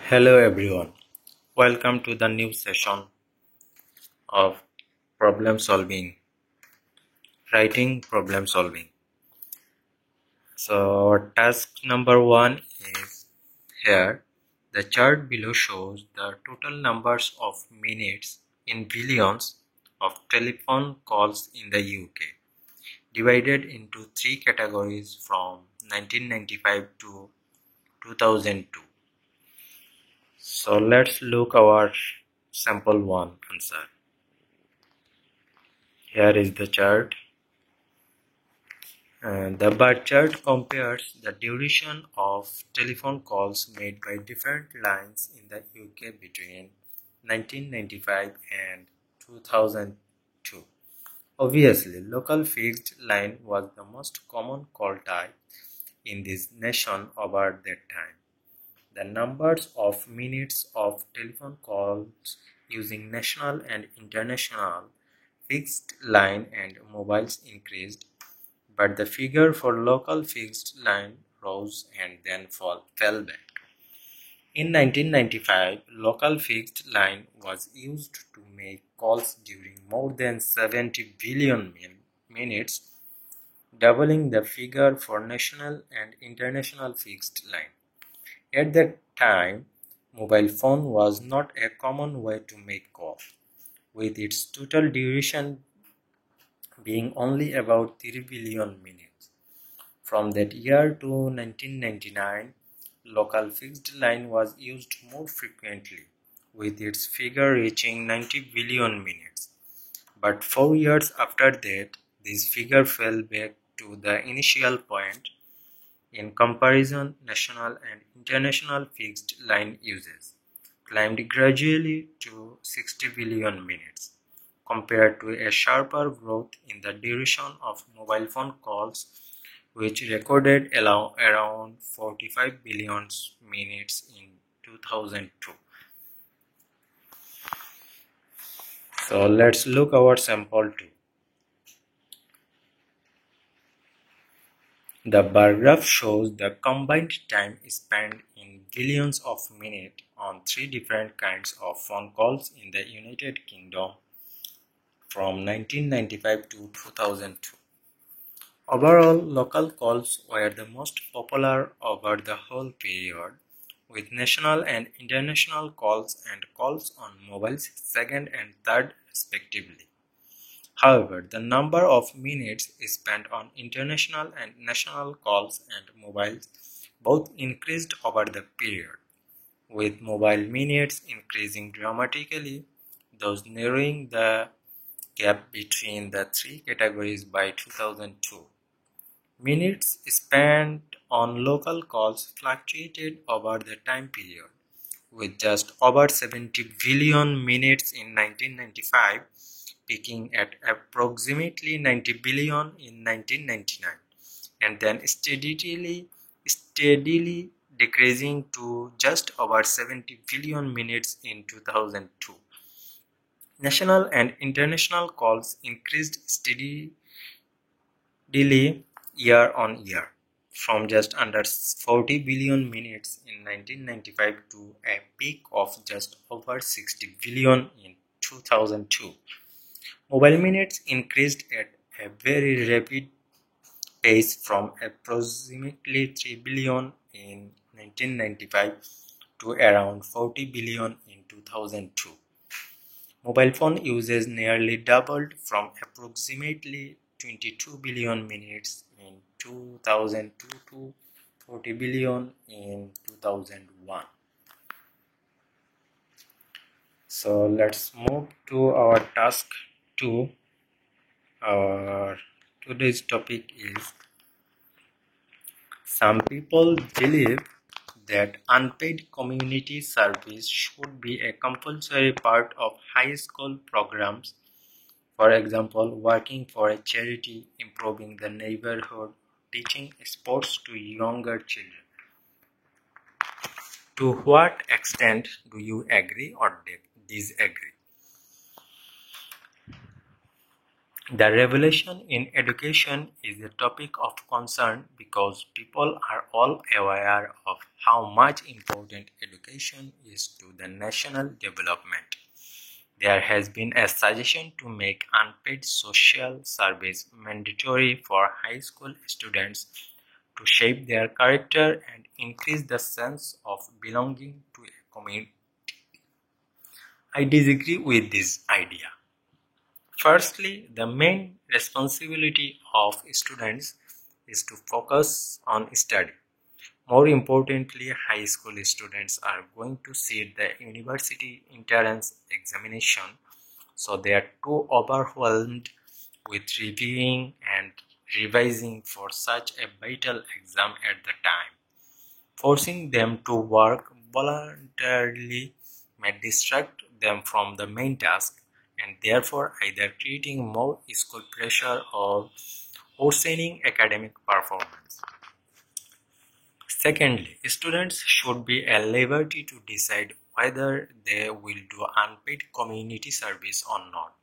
Hello everyone, welcome to the new session of writing problem solving. So task number 1 is here. The chart below shows the total numbers of minutes in billions of telephone calls in the UK, divided into 3 categories from 1995 to 2002. So let's look our sample 1 answer. Here is the chart. The bar chart compares the duration of telephone calls made by different lines in the UK between 1995 and 2002. Obviously, local fixed line was the most common call type in this nation over that time. The numbers of minutes of telephone calls using national and international fixed line and mobiles increased, but the figure for local fixed line rose and then fell back. In 1995, local fixed line was used to make calls during more than 70 billion minutes, doubling the figure for national and international fixed line. At that time, mobile phone was not a common way to make calls, with its total duration being only about 3 billion minutes. From that year to 1999, local fixed line was used more frequently, with its figure reaching 90 billion minutes. But 4 years after that, this figure fell back to the initial point. In comparison, national and international fixed line uses climbed gradually to 60 billion minutes, compared to a sharper growth in the duration of mobile phone calls, which recorded around 45 billion minutes in 2002. So let's look our sample 2. The bar graph shows the combined time spent in billions of minutes on 3 different kinds of phone calls in the United Kingdom from 1995 to 2002. Overall, local calls were the most popular over the whole period, with national and international calls and calls on mobiles second and third respectively. However, the number of minutes spent on international and national calls and mobiles both increased over the period, with mobile minutes increasing dramatically, thus narrowing the gap between the 3 categories by 2002. Minutes spent on local calls fluctuated over the time period, with just over 70 billion minutes in 1995, peaking at approximately 90 billion in 1999, and then steadily decreasing to just over 70 billion minutes in 2002. National and international calls increased steadily year on year, from just under 40 billion minutes in 1995 to a peak of just over 60 billion in 2002. Mobile minutes increased at a very rapid pace from approximately 3 billion in 1995 to around 40 billion in 2002. Mobile phone usage nearly doubled from approximately 22 billion minutes in 2002 to 40 billion in 2001. So let's move to our task 2. Our today's topic is: some people believe that unpaid community service should be a compulsory part of high school programs. For example, working for a charity, improving the neighborhood, teaching sports to younger children. To what extent do you agree or disagree? The revolution in education is a topic of concern because people are all aware of how much important education is to the national development. There has been a suggestion to make unpaid social service mandatory for high school students to shape their character and increase the sense of belonging to a community. I disagree with this idea. Firstly, the main responsibility of students is to focus on study. More importantly, high school students are going to sit the university entrance examination, so they are too overwhelmed with reviewing and revising for such a vital exam at the time. Forcing them to work voluntarily may distract them from the main task and therefore either creating more school pressure or worsening academic performance. Secondly, students should be at liberty to decide whether they will do unpaid community service or not.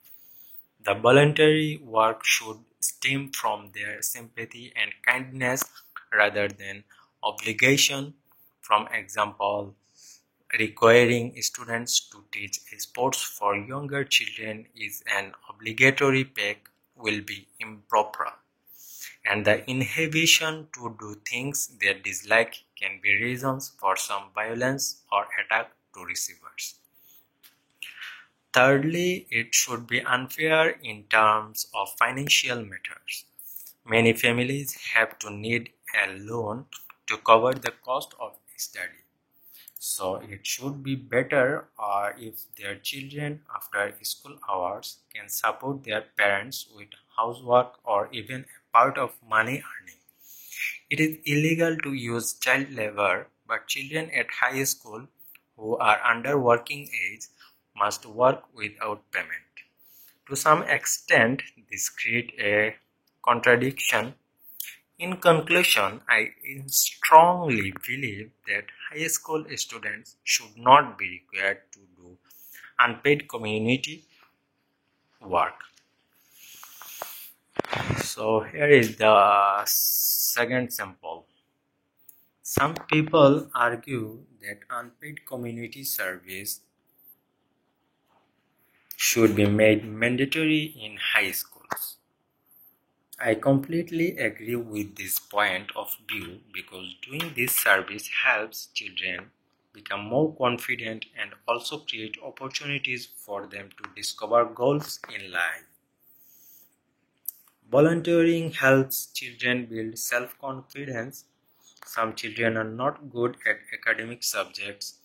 The voluntary work should stem from their sympathy and kindness rather than obligation. For example, requiring students to teach sports for younger children is an obligatory pact will be improper, and the inhibition to do things they dislike can be reasons for some violence or attack to receivers. Thirdly, it should be unfair in terms of financial matters. Many families have to need a loan to cover the cost of study. So it should be better if their children after school hours can support their parents with housework or even a part of money earning. It is illegal to use child labor, but children at high school who are under working age must work without payment. To some extent, this creates a contradiction. In conclusion, I strongly believe that high school students should not be required to do unpaid community work. So here is the second sample. Some people argue that unpaid community service should be made mandatory in high schools. I completely agree with this point of view because doing this service helps children become more confident and also create opportunities for them to discover goals in life. Volunteering helps children build self-confidence. Some children are not good at academic subjects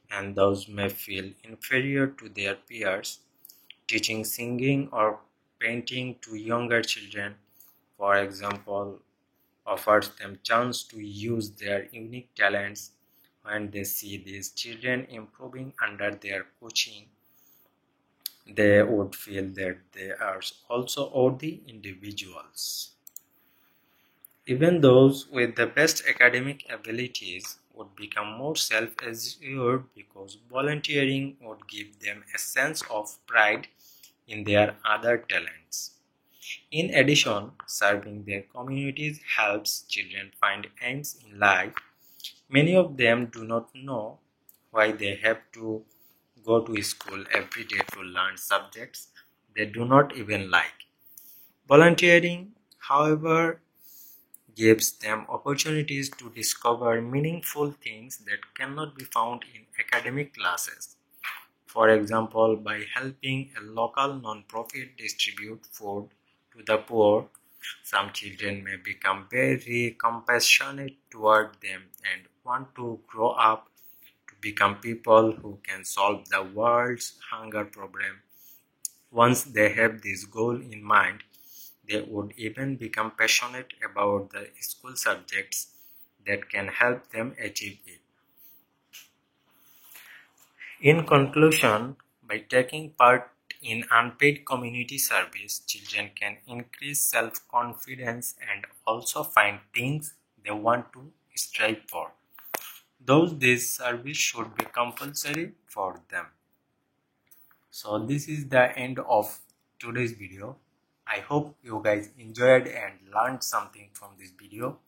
and those may feel inferior to their peers. Teaching singing or painting to younger children, for example, offers them chance to use their unique talents. When they see these children improving under their coaching, they would feel that they are also worthy individuals. Even those with the best academic abilities would become more self-assured because volunteering would give them a sense of pride in their other talents. In addition, serving their communities helps children find aims in life. Many of them do not know why they have to go to school every day to learn subjects they do not even like. Volunteering, however, gives them opportunities to discover meaningful things that cannot be found in academic classes. For example, by helping a local non-profit distribute food to the poor, some children may become very compassionate toward them and want to grow up to become people who can solve the world's hunger problem. Once they have this goal in mind, they would even become passionate about the school subjects that can help them achieve it. In conclusion, by taking part in unpaid community service, children can increase self-confidence and also find things they want to strive for. Thus, this service should be compulsory for them. So this is the end of today's video. I hope you guys enjoyed and learned something from this video.